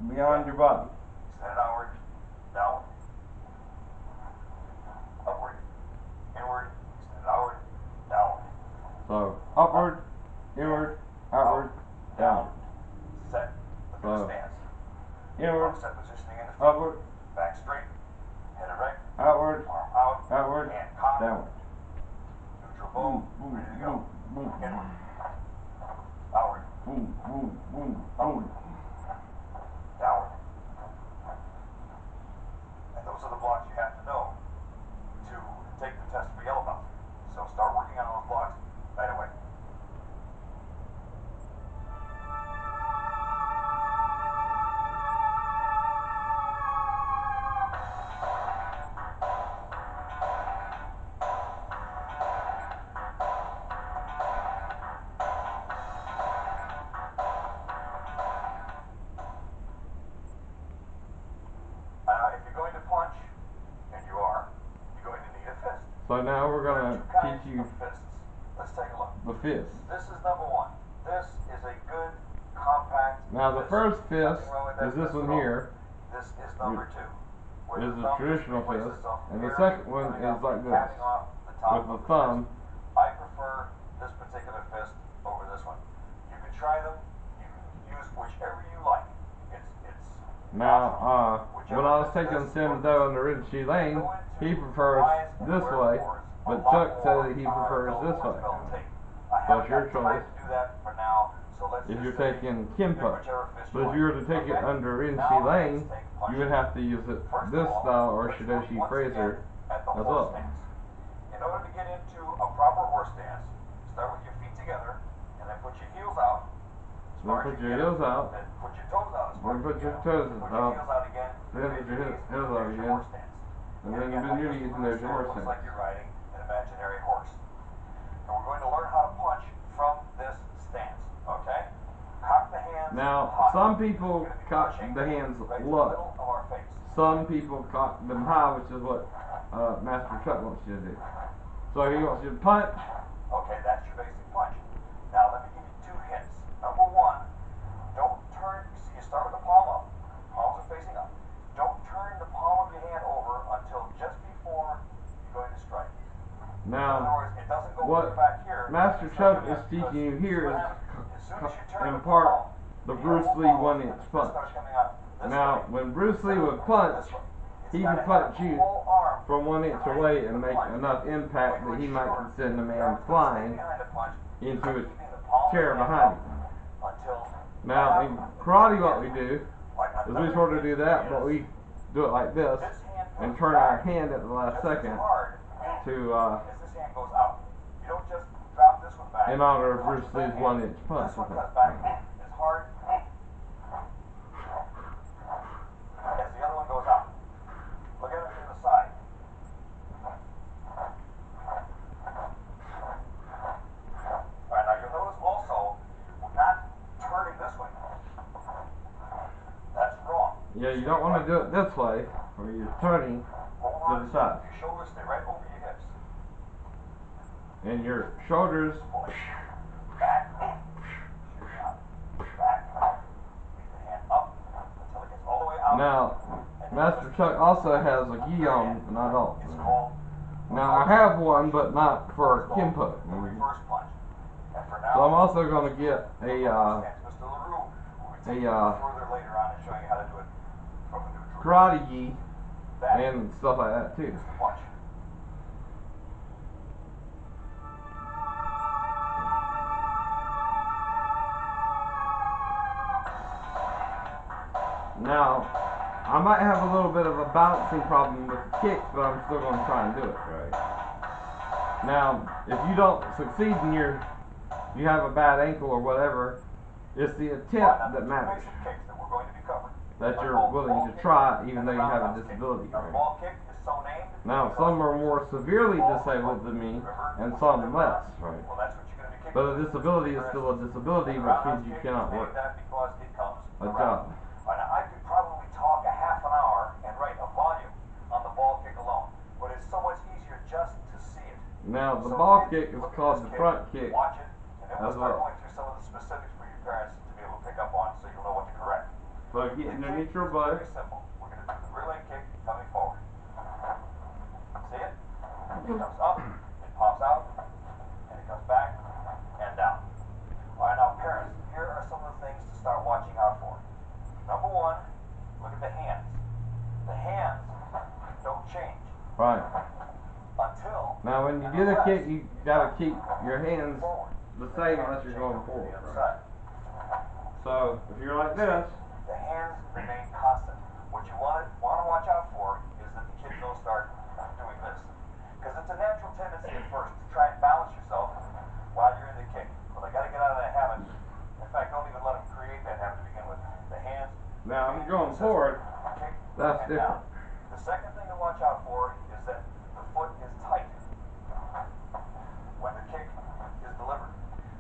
beyond your body. Extend it outward, downward, upward, inward, extend it outward, downward. So upward, inward, outward, down. Set. Look at the stance. Inward, Set positioning in the feet. upward, Back straight, head erect, outward, arm out, outward, hand cocked, downward. neutral boom, Boom, ready to boom, go. boom, Inward, outward, boom, boom, boom, upward, boom. downward. And those are the blocks you have to know to take the test for yellow belt. So start working on those blocks right away. If you're going to punch, and you are, you're going to need a fist. So now we're gonna teach you fists. Let's take a look. the fist. This is number one. This is a good, compact Now the first fist Nothing wrong with that is this fist one at all. here. This is number two. Where Is the the thumb traditional replaces fist, itself and the here, second one coming is up, like this, tapping off the top with the of thumb. fist. I prefer this particular fist over this one. You can try them. You can use whichever you like. It's Now, when I was Whichever taking fist Sim works. Doe in the Ritchie Lane, Go he into prefers Wise and this wear way, cords. A but lot Chuck more said that he are prefers belt this cords, way. belt tape. So I haven't it's your got time choice to do that for now, so let's if just you're say taking pick Kenpo. whichever fist But if you were to take it okay? under Ritchie Now Lane, let's take you punching. would have to use it First this of all, style or let's look Shidoshi once Fraser again at the as horse well. stance. In order to get into a proper horse stance, start with your feet together, and then put your heels out. As Then far as put you your can, heels out. Then put your toes out as far Then as put you your can. toes Put your out. heels out again. Then put your heels out There's your again. horse stance. And then again, bend like your this knees and reverse there's your sword, horse looks stance. like you're riding an imaginary horse. And we're going to learn how to punch from this stance. Okay? Cock the hands Now, high. some people We're gonna be cock punching the hands right to the low. middle of our face. Some people cock them high, which is what Master Chuck wants you to do. So he wants you to punch. Okay, that's your basic punch. Now let me give you two hints. Number one, don't turn, see you start with the palm up. Palms are facing up. Don't turn the palm of your hand over until just before you're going to strike. In other Now, words, it doesn't go what back here. Master It's Chuck not is gonna- teaching you because here what is happens, as soon as you turn the impart palm, the the Bruce elbow Lee falls, one-inch this punch. starts coming out this Now, way. when Bruce Lee Instead would of punch, this way. It's he gotta could have punch the you whole arm from 1 inch behind away the and make punch. enough impact that he might Going send a short, man the arm's gonna stay flying behind the punch, into a keeping the palm of chair the hand behind up you. until Now, in karate, what we do like is we another sort of hint do that, is but we do it like this this hand and goes turn our back hand at the last just as second hard to as this hand goes out. You don't just drop this one back. in honor of punch Bruce with that Lee's hand. 1 inch punch. This one comes back as hard as the other one goes out. Look at it from the side. Alright, now you'll notice also, we're not turning this way. That's wrong. Yeah, you don't want to do it this way, where you're turning Over, to the side. your shoulders stay right over your hips. And your shoulders, Push. Back. Shoot out. Back. Lead the hand up until it gets all the way out. now, Master Chuck also has a gi on, and I don't. It's called Now, I have one, but not for Kenpo. the reverse punch. And for now, So I'm also going to get a, Mr. LaRue will be taking it further later on and showing you how to do it from a neutral. karate gi That and stuff like that too. is the punch. Now, I might have a little bit of a balancing problem with the kicks, but I'm still going to try and do it right. Now, if you don't succeed in you have a bad ankle or whatever, it's the attempt that matters. Basic kicks that we're going to be covering. That you're willing to try, even though you have a disability. Now, the Right? ball kick is so named. Now, some are more severely disabled than me, and some less. Right? Well, that's what you're going to be kicking. But a disability is still a disability, which means you cannot work That because it comes a around. job. Now, I could probably talk a half an hour and write a volume on the ball kick alone, but it's so much easier just to see it. Now, the So ball kids, kick is look at called this the kick, front kick. Watch it, and then we'll as start well. going through some of the specifics for your parents to be able to pick up on, so you'll know what to correct. So So get in the neutral butt. Very simple. We're going to do the rear leg kick coming forward. See it? It comes up, it pops out, and it comes back and down. Alright, now parents, here are some of the things to start watching out for. Number one, look at the hands. The hands don't change. Right. Until now when you do the kick, you gotta keep your hands the same unless you're going forward. Right? So if you're like this, the hands remain constant. What you want to watch out for is that the kids don't start doing this, because it's a natural tendency at first to try and balance yourself while you're in the kick. Well, they got to get out of that habit. In fact, don't even let them create that habit to begin with. The hands. Now if you're going forward, that's different. Down. The second thing to watch out for is that the foot is tight when the kick is delivered.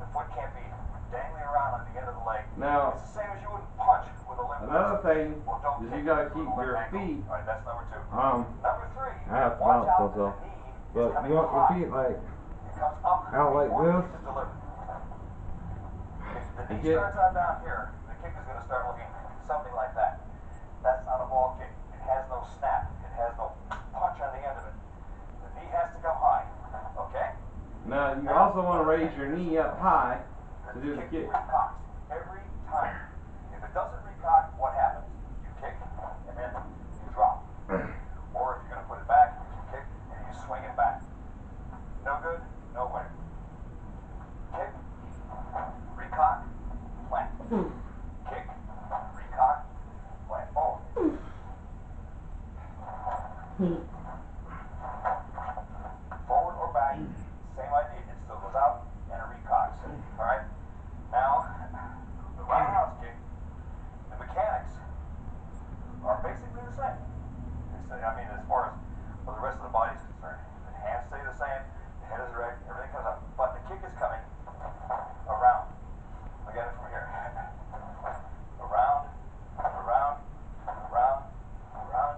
The foot can't be dangling around on the end of the leg. Now, it's the same as you wouldn't punch with a limp. Another thing is you gotta keep your feet. Alright, that's number two. Number three, I have to balance myself, but you want your feet like out like this. If the knee starts out down here, the kick is going to start looking something like that. That's not a ball kick. It has no snap. It has no punch on the end of it. The knee has to come high. Okay? Now you also want to raise your knee up high to do the kick. Recocks every time. If it doesn't recock, what happens? You kick and then you drop. Or if you're going to put it back, you kick and you swing it back. No good, no way. Kick, recock, plant. Kick, recock, plant forward. Forward or back, same idea. It still goes out and it recocks. Alright? Now, the roundhouse kick, the mechanics are basically the same. I mean, as far as for the rest of the body is concerned. The hands stay the same, the head is erect, everything comes up. But the kick is coming around. Look at it from here. Around, around, around, around.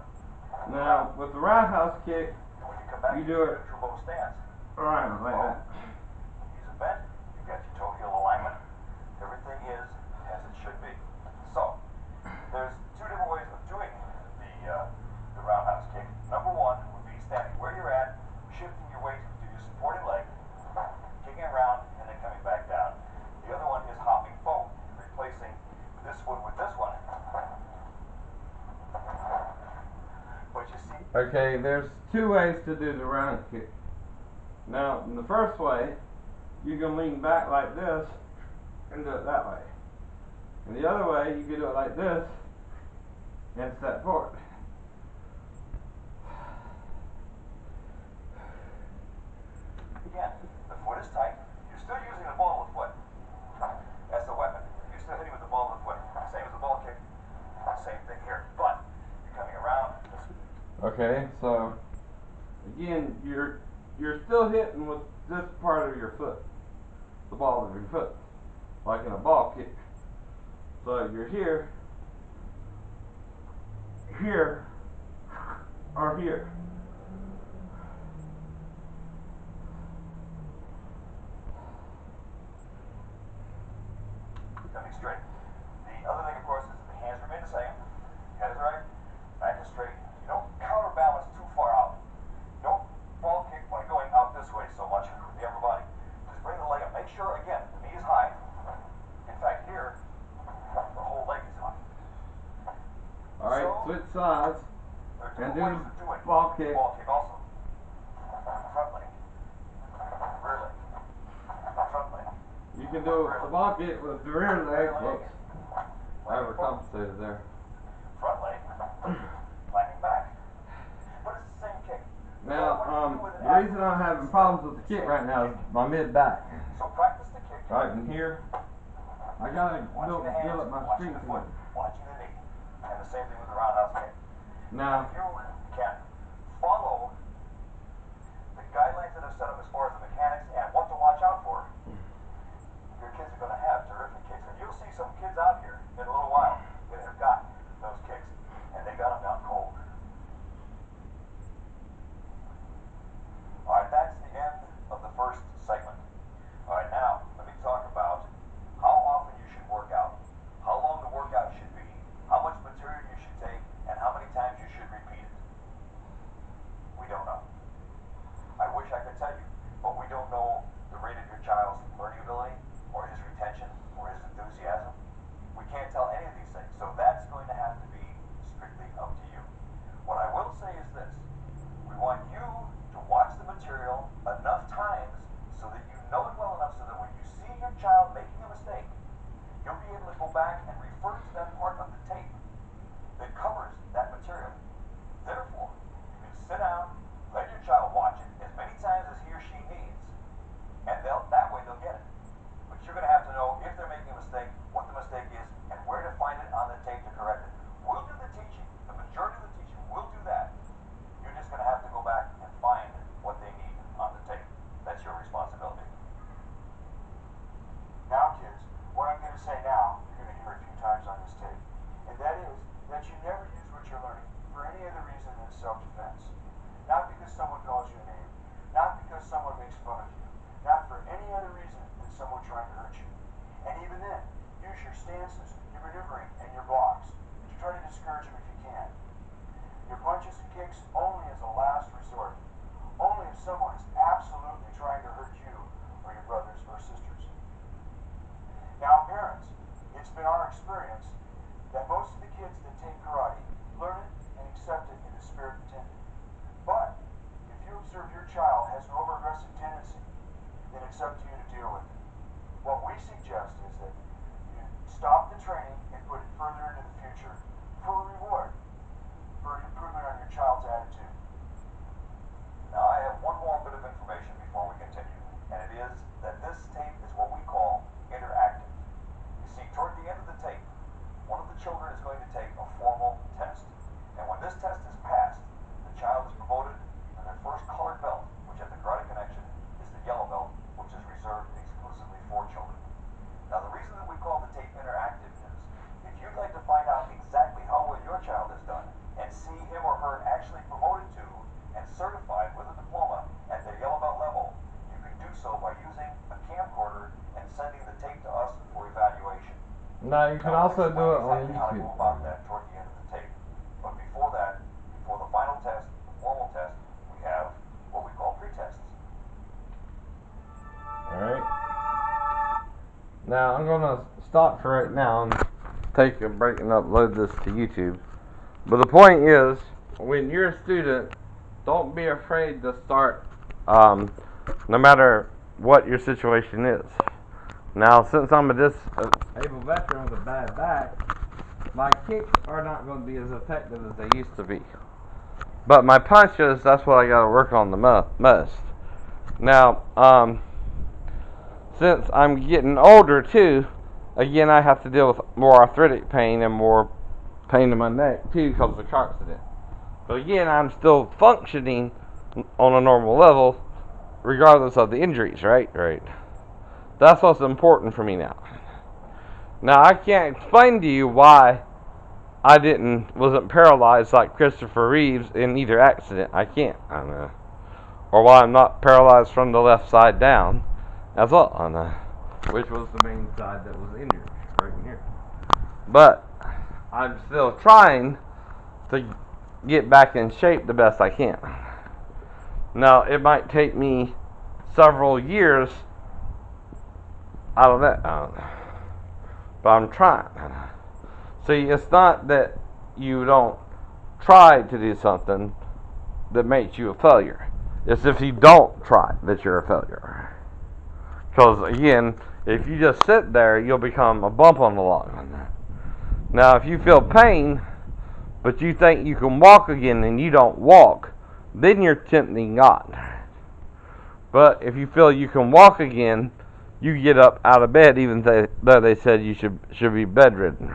Now, with the roundhouse kick, when you come back, you do it neutral bow stance. around like that. Knees are bent, you've got your toe heel alignment. Everything is as it should be. So, there's two different ways of doing the roundhouse kick. Number one would be standing where you're at, shifting your weight to your supporting leg, kicking around, and then coming back down. The other one is hopping forward, replacing this one with this one. But you see, Okay, there's two ways to do the round kick. Now, in the first way, you can lean back like this and do it that way. And the other way, you can do it like this and step forward. again, the foot is tight. You're still using the ball of the foot as the weapon. You're still hitting with the ball of the foot. Same as the ball kick. Same thing here. But you're coming around. Okay, so again, you're still hitting with this part of your foot, the ball of your foot, like in a ball kick. So you're here, here, or here. Coming straight. The other thing, of course, is that the hands remain the same. Head is right, back is straight. You don't counterbalance too far out. Don't ball kick when going out this way so much with the upper body. Just bring the leg up. Make sure, again, the knee is high. In fact, here, the whole leg is high. Alright, So, switch sides and do ball kick. Ball kick also. Front leg. Rear leg. Front leg. You can do the ball kick with the rear leg. Whoops. I overcompensated there. Front leg. Climbing back. But it's the same kick. Now, the reason I'm having problems with the kick right now is my mid back. So practice the kick. Right in here, I gotta build up my watching strength the in foot, it. watching the knee. And the same thing with the roundhouse kick. Now, If you can follow the guidelines that are set up as far as the mechanics and what to watch out for, your kids are going to have terrific kicks. And you'll see some kids out here in a little while that have got those kicks, and they got them down cold. Alright, that's the end of the first segment. Alright, now, let me talk about how often you should work out, how long the workout should be, how much Now you can also do it on exactly how to go YouTube. about that toward the end of the tape. But before that, before the final test, the formal test, we have what we call pre-tests. Alright. Now I'm gonna stop for right now and take a break and upload this to YouTube. But the point is, when you're a student, don't be afraid to start, no matter what your situation is. Now, since I'm a disabled veteran with a bad back, my kicks are not going to be as effective as they used to be. But my punches, that's what I got to work on the most. Now, since I'm getting older too, again, I have to deal with more arthritic pain and more pain in my neck too because of the car accident. But again, I'm still functioning on a normal level regardless of the injuries, right? Right. That's what's important for me now. Now, I can't explain to you why I wasn't paralyzed like Christopher Reeves in either accident. I can't. I know. Or why I'm not paralyzed from the left side down as well. I know. Which was the main side that was injured, right in here. But I'm still trying to get back in shape the best I can. Now, it might take me several years out of that, but I'm trying. See, it's not that you don't try to do something that makes you a failure. It's if you don't try that you're a failure. Because again, if you just sit there, you'll become a bump on the log. Now, if you feel pain, but you think you can walk again and you don't walk, then you're tempting God. But if you feel you can walk again, you get up out of bed even though they said you should be bedridden.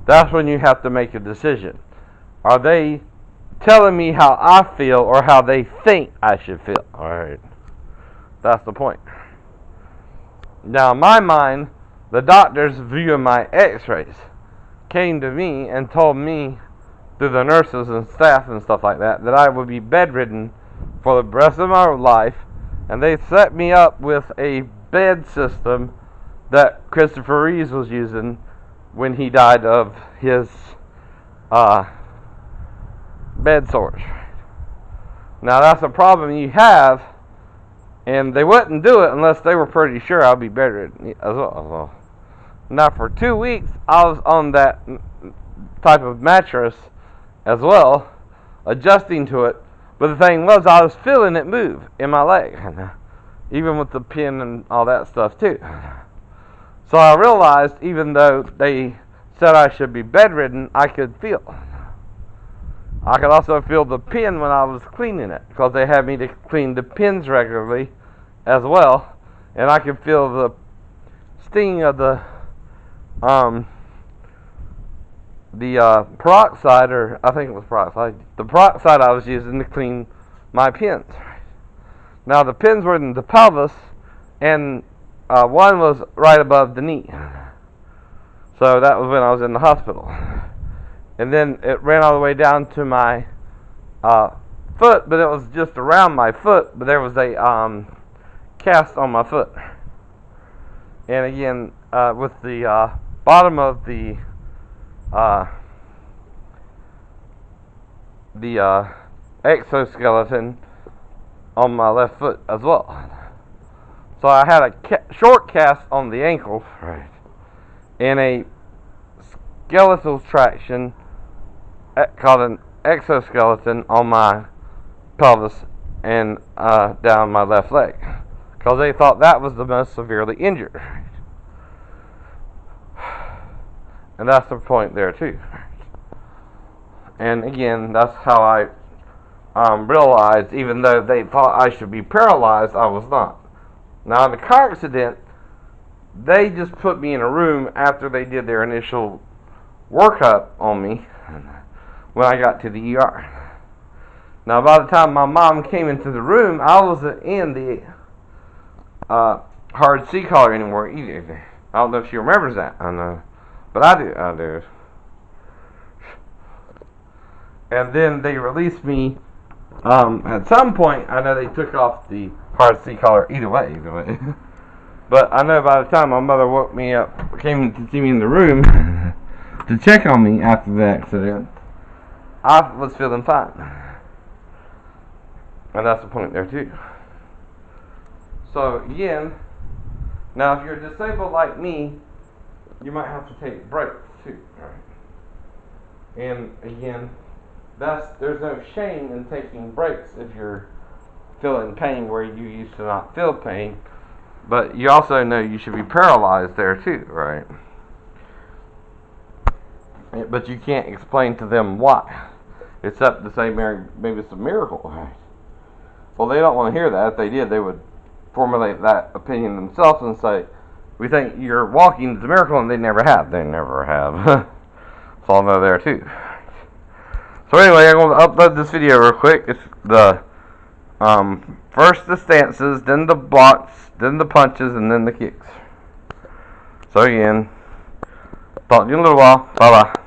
That's when you have to make a decision. Are they telling me how I feel or how they think I should feel? Alright. That's the point. Now, in my mind, the doctors viewing my x-rays came to me and told me through the nurses and staff and stuff like that I would be bedridden for the rest of my life, and they set me up with a bed system that Christopher Reeves was using when he died of his bed sores. Now, that's a problem you have, and they wouldn't do it unless they were pretty sure I'd be bedridden as well. Now, for 2 weeks, I was on that type of mattress as well, adjusting to it. But the thing was, I was feeling it move in my leg, even with the pin and all that stuff too. So I realized, even though they said I should be bedridden, I could feel. I could also feel the pin when I was cleaning it, because they had me to clean the pins regularly as well, and I could feel the sting of the peroxide, or I think it was peroxide, the peroxide I was using to clean my pins. Now, the pins were in the pelvis, and one was right above the knee. So that was when I was in the hospital. And then it ran all the way down to my foot, but it was just around my foot, but there was a cast on my foot. And again, with the bottom of the exoskeleton on my left foot as well. So I had a short cast on the ankle, right, and a skeletal traction called an exoskeleton on my pelvis and down my left leg, because they thought that was the most severely injured. And that's the point there too. And again, that's how I realized, even though they thought I should be paralyzed, I was not. Now, in the car accident, they just put me in a room after they did their initial workup on me when I got to the ER. Now, by the time my mom came into the room, I wasn't in the hard C collar anymore either. I don't know if she remembers that. I know. But I do. And then they released me. At some point, I know they took off the hard C collar. Either way. But I know by the time my mother woke me up, came to see me in the room to check on me after the accident, I was feeling fine. And that's the point there too. So again, now if you're disabled like me, you might have to take breaks too, right? And again, there's no shame in taking breaks if you're feeling pain where you used to not feel pain. But you also know you should be paralyzed there too, right? But you can't explain to them why, except to say maybe it's a miracle, right? Well, they don't want to hear that. If they did, they would formulate that opinion themselves and say, we think you're walking is a miracle, and they never have. They never have. So I'll know there too. So anyway, I'm going to upload this video real quick. It's the first the stances, then the blocks, then the punches, and then the kicks. So again, talk to you in a little while. Bye bye.